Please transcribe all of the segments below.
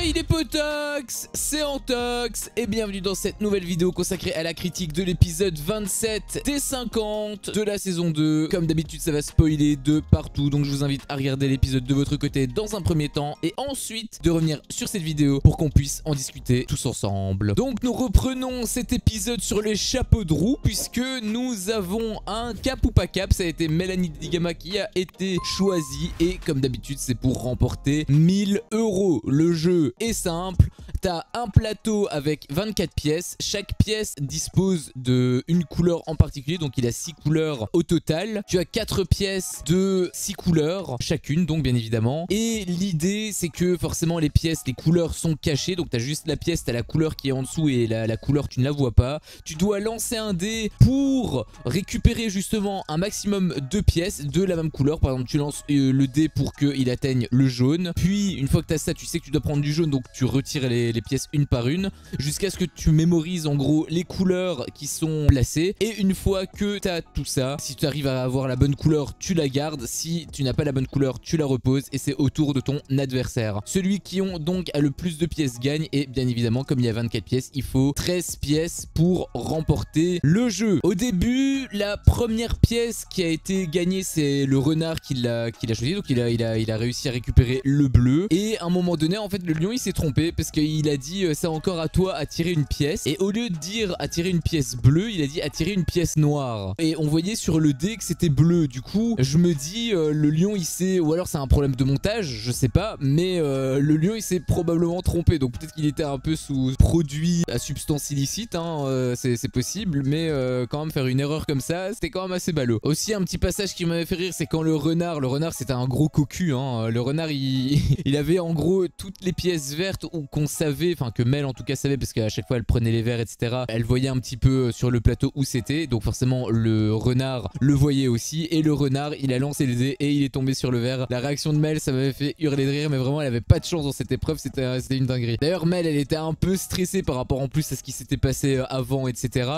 Salut les potox, c'est Antox et bienvenue dans cette nouvelle vidéo consacrée à la critique de l'épisode 27 des 50 de la saison 2. Comme d'habitude ça va spoiler de partout, donc je vous invite à regarder l'épisode de votre côté dans un premier temps et ensuite de revenir sur cette vidéo pour qu'on puisse en discuter tous ensemble. Donc nous reprenons cet épisode sur les chapeaux de roue puisque nous avons un cap ou pas cap. Ça a été Mélanie Digama qui a été choisie et comme d'habitude c'est pour remporter 1000 €. Le jeu est simple, t'as un plateau avec 24 pièces, chaque pièce dispose d'une couleur en particulier, donc il a 6 couleurs au total. Tu as 4 pièces de 6 couleurs chacune, donc bien évidemment. Et l'idée c'est que forcément les pièces, les couleurs sont cachées, donc t'as juste la pièce, t'as la couleur qui est en dessous et la couleur tu ne la vois pas. Tu dois lancer un dé pour récupérer justement un maximum de pièces de la même couleur. Par exemple tu lances le dé pour qu'il atteigne le jaune, puis une fois que tu as ça tu sais que tu dois prendre du jaune, donc tu retires les pièces une par une jusqu'à ce que tu mémorises en gros les couleurs qui sont placées. Et une fois que tu as tout ça, si tu arrives à avoir la bonne couleur tu la gardes, si tu n'as pas la bonne couleur tu la reposes et c'est au tour de ton adversaire. Celui qui a le plus de pièces gagne et bien évidemment comme il y a 24 pièces il faut 13 pièces pour remporter le jeu. Au début la première pièce qui a été gagnée c'est le renard qui l'a choisi, donc il a réussi à récupérer le bleu. Et à un moment donné en fait le lion il s'est trompé parce qu'il a dit c'est encore à toi à tirer une pièce, et au lieu de dire à tirer une pièce bleue il a dit à tirer une pièce noire, et on voyait sur le dé que c'était bleu. Du coup je me dis le lion il s'est, ou alors c'est un problème de montage je sais pas, mais le lion il s'est probablement trompé, donc peut-être qu'il était un peu sous produit à substance illicite hein, c'est possible, mais quand même faire une erreur comme ça c'était quand même assez ballot. Aussi un petit passage qui m'avait fait rire c'est quand le renard c'était un gros cocu hein. Le renard il avait en gros toutes les pièces vertes qu'on savait, enfin que Mel en tout cas savait parce qu'à chaque fois elle prenait les verts etc, elle voyait un petit peu sur le plateau où c'était, donc forcément le renard le voyait aussi, et le renard il a lancé les dés et il est tombé sur le vert. La réaction de Mel ça m'avait fait hurler de rire, mais vraiment elle avait pas de chance dans cette épreuve, c'était une dinguerie. D'ailleurs Mel elle était un peu stressée par rapport en plus à ce qui s'était passé avant etc.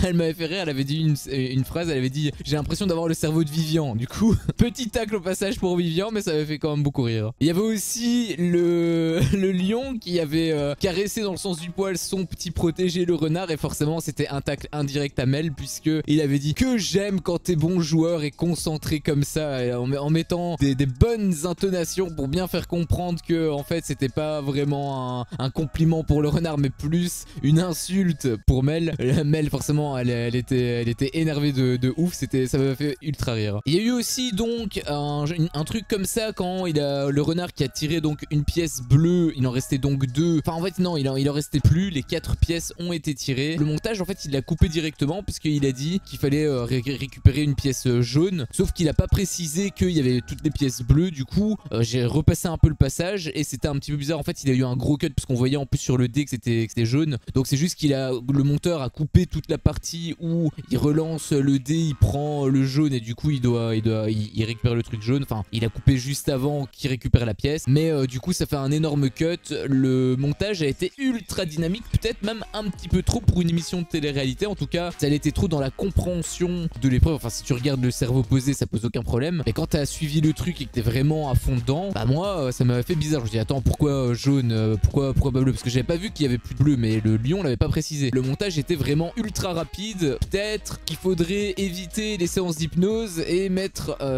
Elle m'avait fait rire, elle avait dit une phrase, elle avait dit j'ai l'impression d'avoir le cerveau de Vivian. Du coup petit tacle au passage pour Vivian, mais ça avait fait quand même beaucoup rire. Il y avait aussi le lion qui avait caressé dans le sens du poil son petit protégé le renard, et forcément c'était un tacle indirect à Mel puisque il avait dit que j'aime quand t'es bon joueur et concentré comme ça, en mettant des bonnes intonations pour bien faire comprendre que en fait c'était pas vraiment un compliment pour le renard mais plus une insulte pour Mel. Mel forcément elle était énervée de ouf, ça m'avait fait ultra rire. Il y a eu aussi donc un truc comme ça quand le renard qui a tiré donc une pièce bleue, il en restait donc 2, enfin en fait non il en restait plus, les 4 pièces ont été tirées. Le montage en fait il l'a coupé directement puisqu'il a dit qu'il fallait récupérer une pièce jaune, sauf qu'il a pas précisé qu'il y avait toutes les pièces bleues. Du coup j'ai repassé un peu le passage et c'était un petit peu bizarre, en fait il a eu un gros cut parce qu'on voyait en plus sur le dé que c'était jaune, donc c'est juste le monteur a coupé toute la partie où il relance le dé, il prend le jaune et du coup il récupère le truc jaune, enfin il a coupé juste avant qu'il récupère la pièce, mais du coup ça fait un énorme cut. Le montage a été ultra dynamique, peut-être même un petit peu trop pour une émission de télé-réalité, en tout cas ça a été trop dans la compréhension de l'épreuve. Enfin si tu regardes le cerveau posé ça pose aucun problème, mais quand t'as suivi le truc et que t'es vraiment à fond dedans, bah moi ça m'avait fait bizarre. Je me dis attends pourquoi jaune, pourquoi pas bleu, parce que j'avais pas vu qu'il y avait plus de bleu, mais le lion l'avait pas précisé. Le montage était vraiment ultra rapide, peut-être qu'il faudrait éviter les séances d'hypnose et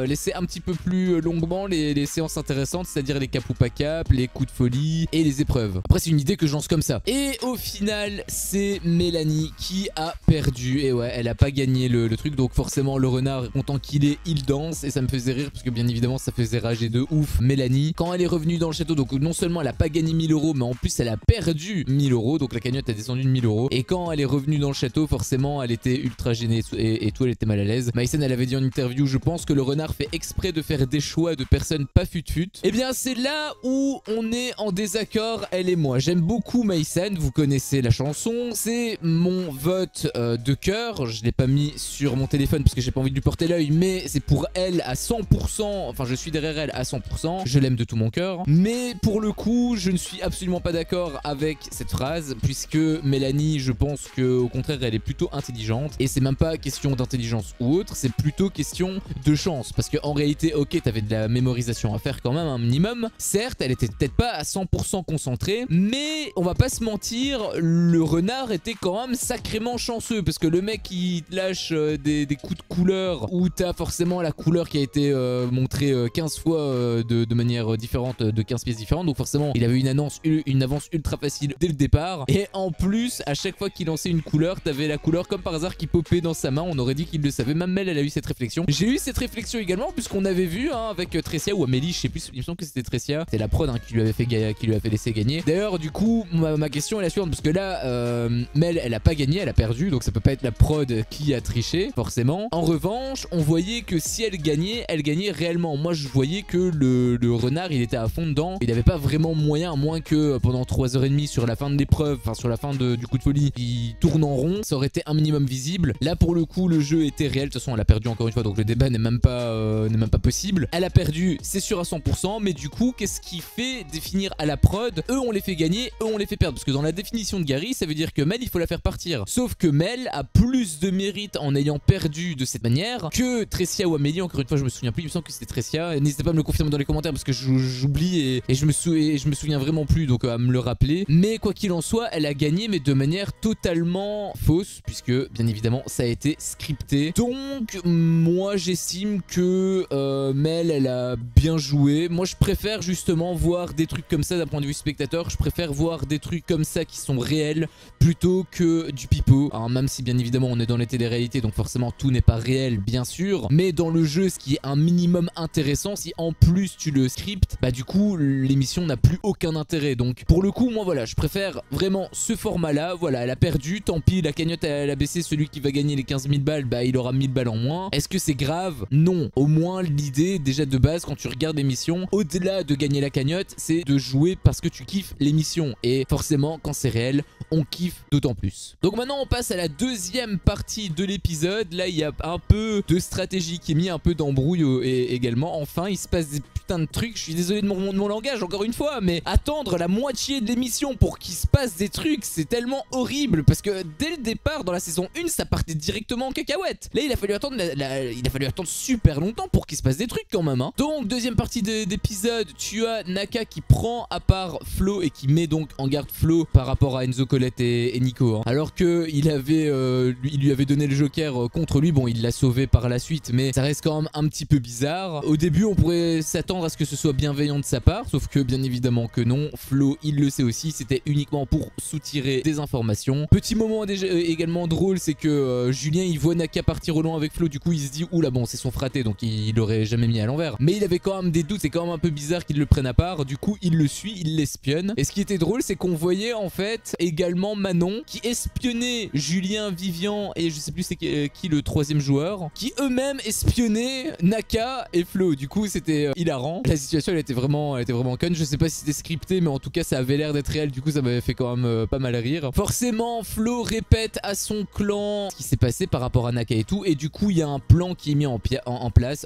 laisser un petit peu plus longuement les séances intéressantes, c'est-à-dire les cap ou pas cap, les coups de folie et les épreuves. Après c'est une idée que je lance comme ça. Et au final c'est Mélanie qui a perdu, et ouais elle a pas gagné le truc, donc forcément le renard content qu'il est il danse, et ça me faisait rire parce que bien évidemment ça faisait rager de ouf Mélanie. Quand elle est revenue dans le château, donc non seulement elle a pas gagné 1000 €, mais en plus elle a perdu 1000 €, donc la cagnotte a descendu de 1000 €. Et quand elle est revenue dans le château forcément elle était ultra gênée et tout, elle était mal à l'aise. Maïsen elle avait dit en interview je pense que le renard fait exprès de faire des choix de personnes pas fut-fut. Et bien c'est là où on est en désaccord elle et moi. J'aime beaucoup Maïsen, vous connaissez la chanson, c'est mon vote de cœur. Je l'ai pas mis sur mon téléphone parce que j'ai pas envie de lui porter l'œil, mais c'est pour elle à 100%, enfin je suis derrière elle à 100%, je l'aime de tout mon cœur. Mais pour le coup je ne suis absolument pas d'accord avec cette phrase puisque Mélanie je pense que au contraire elle est plutôt intelligente, et c'est même pas question d'intelligence ou autre, c'est plutôt question de chance, parce que en réalité ok t'avais de la mémorisation à faire quand même un minimum, certes elle était peut-être pas à 100% 100% concentré. Mais on va pas se mentir, le renard était quand même sacrément chanceux parce que le mec qui te lâche des coups de couleur où t'as forcément la couleur qui a été montrée 15 fois de manière différente, de 15 pièces différentes. Donc forcément, il avait une avance ultra facile dès le départ. Et en plus, à chaque fois qu'il lançait une couleur, t'avais la couleur comme par hasard qui popait dans sa main. On aurait dit qu'il le savait. Même Mel, elle a eu cette réflexion. J'ai eu cette réflexion également puisqu'on avait vu avec Tricia ou Amélie, je sais plus, il me semble que c'était Tricia. C'est la prod qui lui avait fait laisser gagner. D'ailleurs, du coup, ma question est la suivante parce que là, Mel, elle a pas gagné, elle a perdu. Donc ça peut pas être la prod qui a triché, forcément. En revanche, on voyait que si elle gagnait réellement. Moi, je voyais que le renard, il était à fond dedans. Il avait pas vraiment moyen, à moins que pendant 3h30 sur la fin de l'épreuve, enfin sur la fin du coup de folie, il tourne en rond. Ça aurait été un minimum visible. Là, pour le coup, le jeu était réel. De toute façon, elle a perdu encore une fois, donc le débat n'est même pas possible. Elle a perdu, c'est sûr à 100%. Mais du coup, qu'est-ce qui fait définir à la prod? Eux, on les fait gagner, eux, on les fait perdre. Parce que dans la définition de Gary, ça veut dire que Mel, il faut la faire partir. Sauf que Mel a plus de mérite en ayant perdu de cette manière que Tricia ou Amélie. Encore une fois, je me souviens plus, il me semble que c'était Tricia. N'hésitez pas à me le confirmer dans les commentaires parce que j'oublie et je me souviens vraiment plus, donc à me le rappeler. Mais quoi qu'il en soit, elle a gagné, mais de manière totalement fausse, puisque bien évidemment ça a été scripté. Donc moi j'estime que Mel, elle a bien joué. Moi je préfère justement voir des trucs comme ça d'un point de vue spectateur. Je préfère voir des trucs comme ça qui sont réels plutôt que du pipeau. Alors même si bien évidemment on est dans les télé-réalités, donc forcément tout n'est pas réel bien sûr, mais dans le jeu ce qui est un minimum intéressant, si en plus tu le scriptes, bah du coup l'émission n'a plus aucun intérêt. Donc pour le coup moi voilà, je préfère vraiment ce format là. Voilà, elle a perdu, tant pis, la cagnotte elle a baissé, celui qui va gagner les 15 000 balles, bah il aura 1000 balles en moins. Est-ce que c'est grave? Non. Au moins l'idée déjà de base quand tu regardes l'émission, au-delà de gagner la cagnotte, c'est de jouer parce que tu kiffes l'émission. Et forcément quand c'est réel, on kiffe d'autant plus. Donc maintenant on passe à la deuxième partie de l'épisode. Là il y a un peu de stratégie qui est mis, un peu d'embrouille également. Enfin il se passe des putains de trucs. Je suis désolé de mon langage encore une fois, mais attendre la moitié de l'émission pour qu'il se passe des trucs, c'est tellement horrible parce que dès le départ dans la saison 1 ça partait directement en cacahuète. Là il a fallu attendre super longtemps pour qu'il se passe des trucs quand même Donc deuxième partie d'épisode, tu as Naka qui prend à part Flo et qui met donc en garde Flo par rapport à Enzo, Colette et Nico alors que il lui avait donné le joker contre lui. Bon il l'a sauvé par la suite, mais ça reste quand même un petit peu bizarre. Au début on pourrait s'attendre à ce que ce soit bienveillant de sa part, sauf que bien évidemment que non. Flo il le sait aussi, c'était uniquement pour soutirer des informations. Petit moment déjà, également drôle, c'est que Julien il voit Naka partir au loin avec Flo, du coup il se dit oula bon c'est son fraté, donc il l'aurait jamais mis à l'envers, mais il avait quand même des doutes, c'est quand même un peu bizarre qu'il le prenne à part. Du coup il le suit, il l'espionne, et ce qui était drôle c'est qu'on voyait en fait également Manon qui espionnait Julien, Vivian et je sais plus c'est qui le troisième joueur, qui eux-mêmes espionnaient Naka et Flo. Du coup c'était hilarant, la situation elle était vraiment conne. Je sais pas si c'était scripté, mais en tout cas ça avait l'air d'être réel, du coup ça m'avait fait quand même pas mal rire. Forcément Flo répète à son clan ce qui s'est passé par rapport à Naka et tout, et du coup il y a un plan qui est mis en place,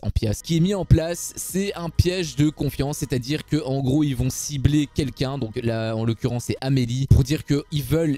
c'est un piège de confiance, c'est-à-dire que en gros ils vont cibler quelqu'un, donc là en l'occurrence c'est Amélie, pour dire qu'ils veulent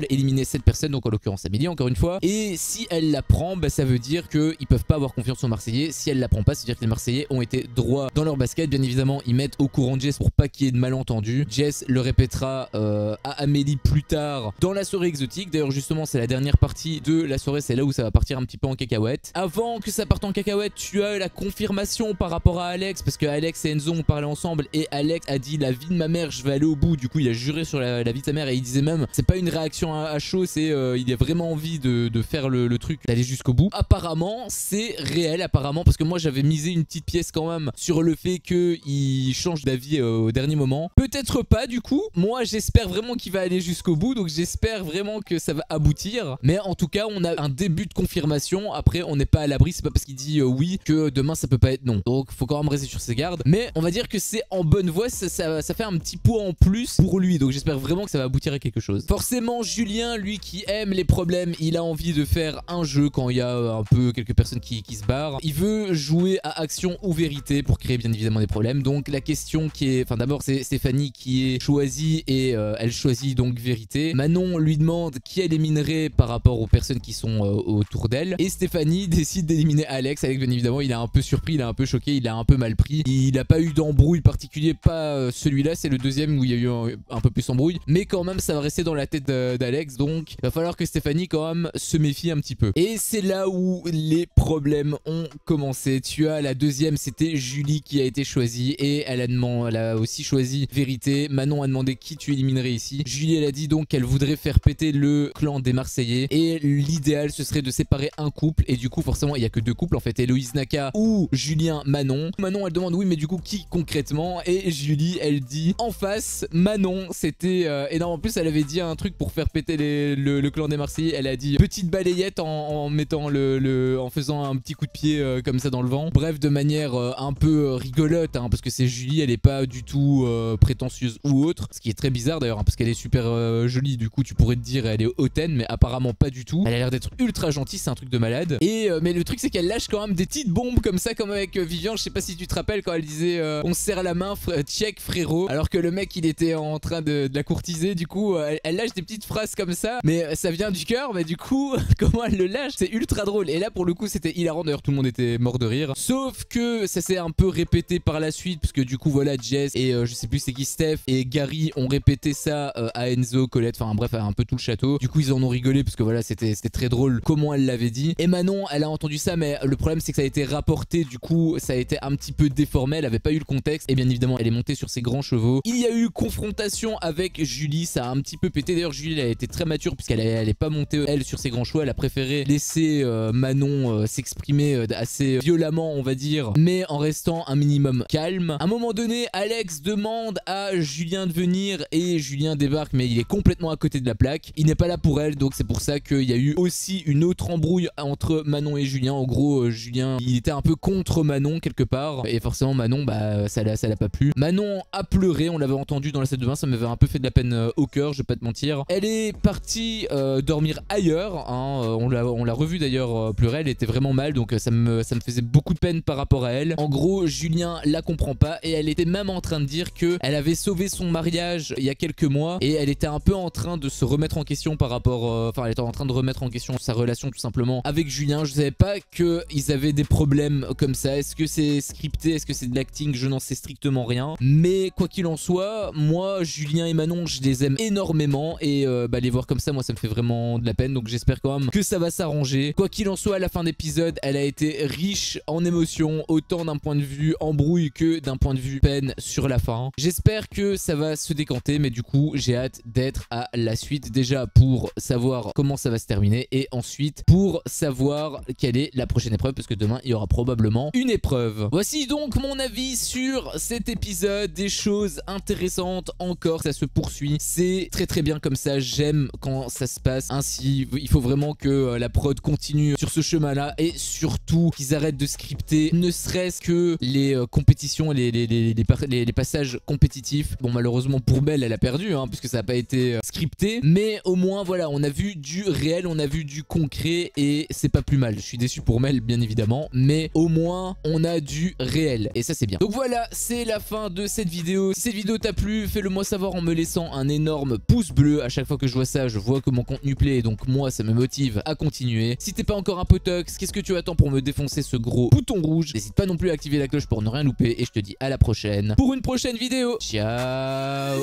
éliminer cette personne, donc en l'occurrence Amélie encore une fois, et si elle la prend, bah, ça veut dire qu'ils peuvent pas avoir confiance aux Marseillais. Si elle la prend pas, c'est-à-dire que les Marseillais ont été droits dans leur basket. Bien évidemment ils mettent au courant Jess pour pas qu'il y ait de malentendus. Jess le répétera à Amélie plus tard dans la soirée exotique. D'ailleurs justement c'est la dernière partie de la soirée, c'est là où ça va partir un petit peu en cacahuète. Avant que ça parte en cacahuète, tu as la confirmation par rapport à Alex, parce que Alex et Enzo ont parlé ensemble et Alex a dit la vie de ma mère je vais aller au bout. Du coup il a juré sur la vie de sa mère, et il disait même c'est pas une réaction à chaud, c'est il a vraiment envie de faire le truc, d'aller jusqu'au bout. Apparemment c'est réel, apparemment, parce que moi j'avais misé une petite pièce quand même sur le fait qu'il change d'avis au dernier moment. Peut-être pas du coup, moi j'espère vraiment qu'il va aller jusqu'au bout, donc j'espère vraiment que ça va aboutir. Mais en tout cas on a un début de confirmation. Après on n'est pas à l'abri, c'est pas parce qu'il dit oui que demain ça peut pas être non, donc faut quand même rester sur ses gardes. Mais on va dire que c'est en bonne voie, ça fait un petit pot en plus pour lui, donc j'espère vraiment que ça va aboutir à quelque quelque chose. Forcément, Julien, lui qui aime les problèmes, il a envie de faire un jeu quand il y a un peu quelques personnes qui se barrent. Il veut jouer à action ou vérité pour créer bien évidemment des problèmes. Donc la question qui est... Enfin d'abord c'est Stéphanie qui est choisie et elle choisit donc vérité. Manon lui demande qui elle éliminerait par rapport aux personnes qui sont autour d'elle. Et Stéphanie décide d'éliminer Alex. Alex bien évidemment il est un peu surpris, il est un peu choqué, il a un peu mal pris. Il n'a pas eu d'embrouille particulier, pas celui-là, c'est le deuxième où il y a eu un peu plus d'embrouille. Mais quand même ça va rester dans la tête d'Alex. Donc il va falloir que Stéphanie quand même se méfie un petit peu. Et c'est là où les problèmes ont commencé. Tu as la deuxième, c'était Julie qui a été choisie et elle a aussi choisi vérité. Manon a demandé qui tu éliminerais ici. Julie elle a dit donc qu'elle voudrait faire péter le clan des Marseillais et l'idéal ce serait de séparer un couple et du coup forcément il n'y a que deux couples en fait, Héloïse Naka ou Julien Manon. Manon elle demande oui mais du coup qui concrètement, et Julie elle dit en face Manon. C'était énorme. En plus elle avait dit un truc pour faire péter le clan des Marseillais. Elle a dit petite balayette en mettant en faisant un petit coup de pied comme ça dans le vent. Bref, de manière un peu rigolote hein, parce que c'est Julie, elle est pas du tout prétentieuse ou autre, ce qui est très bizarre d'ailleurs hein, parce qu'elle est super jolie, du coup tu pourrais te dire elle est hautaine mais apparemment pas du tout. Elle a l'air d'être ultra gentille, c'est un truc de malade. Et mais le truc c'est qu'elle lâche quand même des petites bombes comme ça, comme avec Vivian. Je sais pas si tu te rappelles quand elle disait on se serre la main check frérot, alors que le mec il était en train de la courtiser. Du coup elle lâche des petites phrases comme ça mais ça vient du cœur, mais du coup comment elle le lâche, c'est ultra drôle. Et là pour le coup c'était hilarant, d'ailleurs tout le monde était mort de rire. Sauf que ça s'est un peu répété par la suite parce que du coup voilà Jess et je sais plus c'est qui, Steph et Gary ont répété ça à Enzo, Colette, enfin bref à un peu tout le château. Du coup ils en ont rigolé parce que voilà c'était très drôle comment elle l'avait dit. Et Manon elle a entendu ça mais le problème c'est que ça a été rapporté, du coup ça a été un petit peu déformé, elle avait pas eu le contexte et bien évidemment elle est montée sur ses grands chevaux. Il y a eu confrontation avec Julie, ça a un petit peu pété. D'ailleurs Julie elle a été très mature puisqu'elle est pas montée elle sur ses grands chevaux, elle a préféré laisser Manon s'exprimer assez violemment on va dire, mais en restant un minimum calme. À un moment donné Alex demande à Julien de venir et Julien débarque mais il est complètement à côté de la plaque, il n'est pas là pour elle, donc c'est pour ça qu'il y a eu aussi une autre embrouille entre Manon et Julien. En gros Julien il était un peu contre Manon quelque part et forcément Manon bah ça l'a pas plu. Manon a pleuré, on l'avait entendu dans la salle de bain, ça m'avait un peu fait de la peine au cœur, je vais pas te mentir. Elle est partie dormir ailleurs hein, on l'a revu d'ailleurs pleurer, elle était vraiment mal, donc ça me faisait beaucoup de peine par rapport à elle. En gros Julien la comprend pas et elle était même en train de dire que elle avait sauvé son mariage il y a quelques mois et elle était un peu en train de se remettre en question par rapport enfin elle était en train de remettre en question sa relation tout simplement avec Julien. Je savais pas qu'ils avaient des problèmes comme ça, est-ce que c'est scripté, est-ce que c'est de l'acting, je n'en sais strictement rien, mais quoi qu'il en soit moi Julien et Manon je les aime énormément et bah, les voir comme ça moi ça me fait vraiment de la peine, donc j'espère quand même que ça va s'arranger. Quoi qu'il en soit à la fin d'épisode elle a été riche en émotions, autant d'un point de vue embrouille que d'un point de vue peine sur la fin. J'espère que ça va se décanter mais du coup j'ai hâte d'être à la suite, déjà pour savoir comment ça va se terminer et ensuite pour savoir quelle est la prochaine épreuve parce que demain il y aura probablement une épreuve. Voici donc mon avis sur cet épisode, des choses intéressantes encore, ça se poursuit, c'est très bien comme ça, j'aime quand ça se passe ainsi. Il faut vraiment que la prod continue sur ce chemin là et surtout qu'ils arrêtent de scripter ne serait-ce que les compétitions, les passages compétitifs. Bon malheureusement pour Belle elle a perdu hein, puisque ça n'a pas été scripté, mais au moins voilà on a vu du réel, on a vu du concret et c'est pas plus mal. Je suis déçu pour Mel bien évidemment, mais au moins on a du réel et ça c'est bien. Donc voilà, c'est la fin de cette vidéo. Si cette vidéo t'a plu, fais-le moi savoir en me laissant un énorme pouce bleu. À chaque fois que je vois ça, je vois que mon contenu plaît et donc moi ça me motive à continuer. Si t'es pas encore un potox, qu'est-ce que tu attends pour me défoncer ce gros bouton rouge? N'hésite pas non plus à activer la cloche pour ne rien louper et je te dis à la prochaine pour une prochaine vidéo. Ciao.